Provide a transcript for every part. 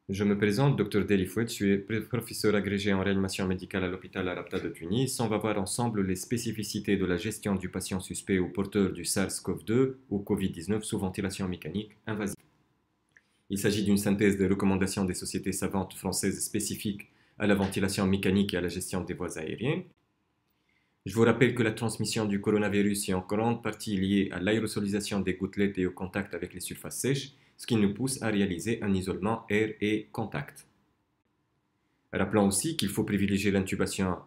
Je me présente, Dr Deli Fouet, je suis professeur agrégé en réanimation médicale à l'hôpital Al-Rabta de Tunis. On va voir ensemble les spécificités de la gestion du patient suspect ou porteur du SARS-CoV-2 ou COVID-19 sous ventilation mécanique invasive. Il s'agit d'une synthèse des recommandations des sociétés savantes françaises spécifiques à la ventilation mécanique et à la gestion des voies aériennes. Je vous rappelle que la transmission du coronavirus est en grande partie liée à l'aérosolisation des gouttelettes et au contact avec les surfaces sèches, ce qui nous pousse à réaliser un isolement air et contact. Rappelons aussi qu'il faut privilégier l'intubation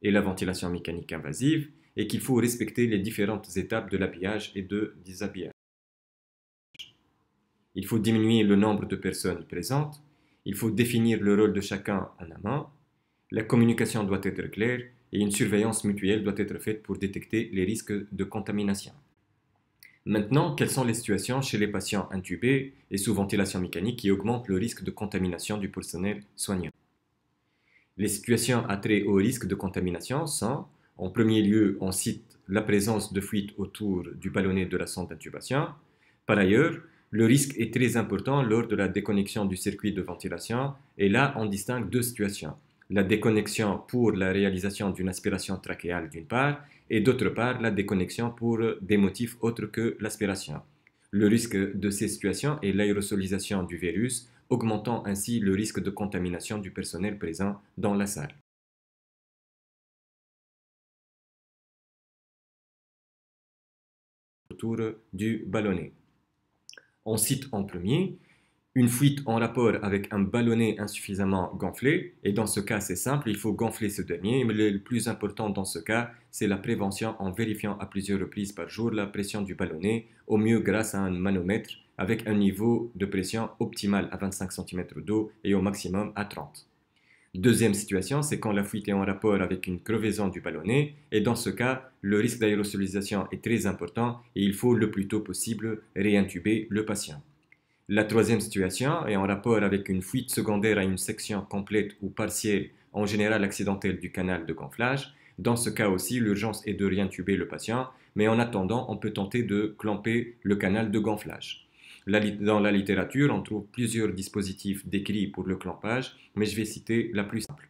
et la ventilation mécanique invasive et qu'il faut respecter les différentes étapes de l'habillage et de déshabillage. Il faut diminuer le nombre de personnes présentes, il faut définir le rôle de chacun en amont, la communication doit être claire et une surveillance mutuelle doit être faite pour détecter les risques de contamination. Maintenant, quelles sont les situations chez les patients intubés et sous ventilation mécanique qui augmentent le risque de contamination du personnel soignant? Les situations à très haut risque de contamination sont, en premier lieu, on cite la présence de fuite autour du ballonnet de la sonde d'intubation. Par ailleurs, le risque est très important lors de la déconnexion du circuit de ventilation et là, on distingue deux situations. La déconnexion pour la réalisation d'une aspiration trachéale d'une part et d'autre part la déconnexion pour des motifs autres que l'aspiration. Le risque de ces situations est l'aérosolisation du virus, augmentant ainsi le risque de contamination du personnel présent dans la salle. Autour du ballonnet. On cite en premier une fuite en rapport avec un ballonnet insuffisamment gonflé, et dans ce cas c'est simple, il faut gonfler ce dernier, mais le plus important dans ce cas, c'est la prévention en vérifiant à plusieurs reprises par jour la pression du ballonnet, au mieux grâce à un manomètre avec un niveau de pression optimal à 25 cm d'eau et au maximum à 30. Deuxième situation, c'est quand la fuite est en rapport avec une crevaison du ballonnet, et dans ce cas, le risque d'aérosolisation est très important et il faut le plus tôt possible réintuber le patient. La troisième situation est en rapport avec une fuite secondaire à une section complète ou partielle, en général accidentelle du canal de gonflage. Dans ce cas aussi, l'urgence est de réintuber le patient, mais en attendant, on peut tenter de clamper le canal de gonflage. Dans la littérature, on trouve plusieurs dispositifs décrits pour le clampage, mais je vais citer la plus simple.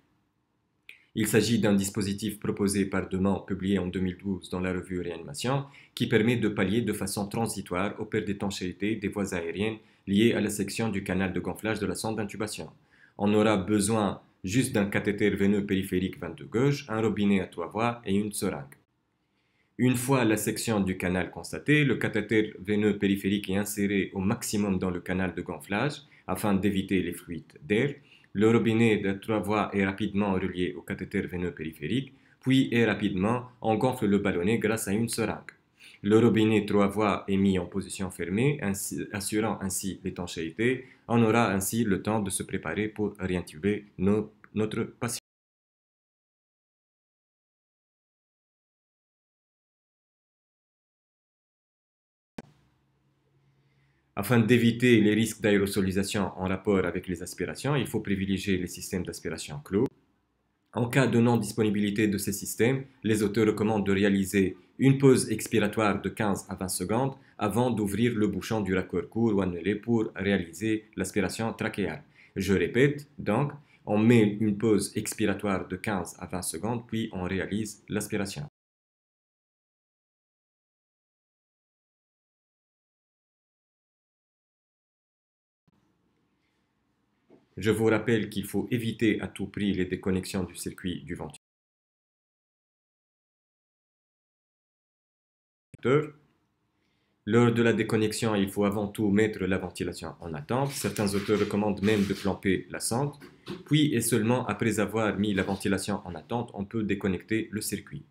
Il s'agit d'un dispositif proposé par Demand, publié en 2012 dans la revue Réanimation, qui permet de pallier de façon transitoire aux pertes d'étanchéité des voies aériennes liées à la section du canal de gonflage de la sonde d'intubation. On aura besoin juste d'un cathéter veineux périphérique 22 gauche, un robinet à 3 voies et une seringue. Une fois la section du canal constatée, le cathéter veineux périphérique est inséré au maximum dans le canal de gonflage afin d'éviter les fuites d'air. Le robinet de 3 voies est rapidement relié au cathéter veineux périphérique, puis et rapidement on gonfle le ballonnet grâce à une seringue. Le robinet 3 voies est mis en position fermée, assurant ainsi l'étanchéité. On aura ainsi le temps de se préparer pour réintuber notre patient. Afin d'éviter les risques d'aérosolisation en rapport avec les aspirations, il faut privilégier les systèmes d'aspiration clos. En cas de non-disponibilité de ces systèmes, les auteurs recommandent de réaliser une pause expiratoire de 15 à 20 secondes avant d'ouvrir le bouchon du raccord court ou annulé pour réaliser l'aspiration trachéale. Je répète, donc, on met une pause expiratoire de 15 à 20 secondes, puis on réalise l'aspiration. Je vous rappelle qu'il faut éviter à tout prix les déconnexions du circuit du ventilateur. Lors de la déconnexion, il faut avant tout mettre la ventilation en attente. Certains auteurs recommandent même de clamper la sonde. Puis et seulement après avoir mis la ventilation en attente, on peut déconnecter le circuit.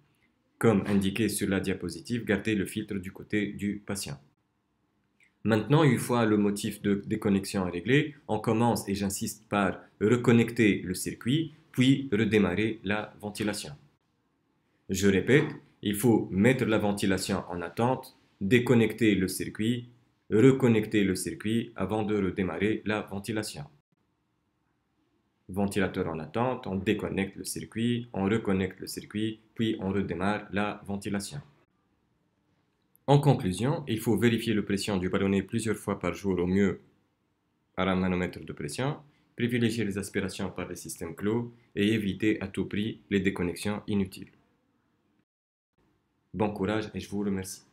Comme indiqué sur la diapositive, gardez le filtre du côté du patient. Maintenant, une fois le motif de déconnexion réglé, on commence, et j'insiste, par reconnecter le circuit, puis redémarrer la ventilation. Je répète, il faut mettre la ventilation en attente, déconnecter le circuit, reconnecter le circuit avant de redémarrer la ventilation. Ventilateur en attente, on déconnecte le circuit, on reconnecte le circuit, puis on redémarre la ventilation. En conclusion, il faut vérifier la pression du ballonnet plusieurs fois par jour au mieux par un manomètre de pression. Privilégiez les aspirations par les systèmes clos et évitez à tout prix les déconnexions inutiles. Bon courage et je vous remercie.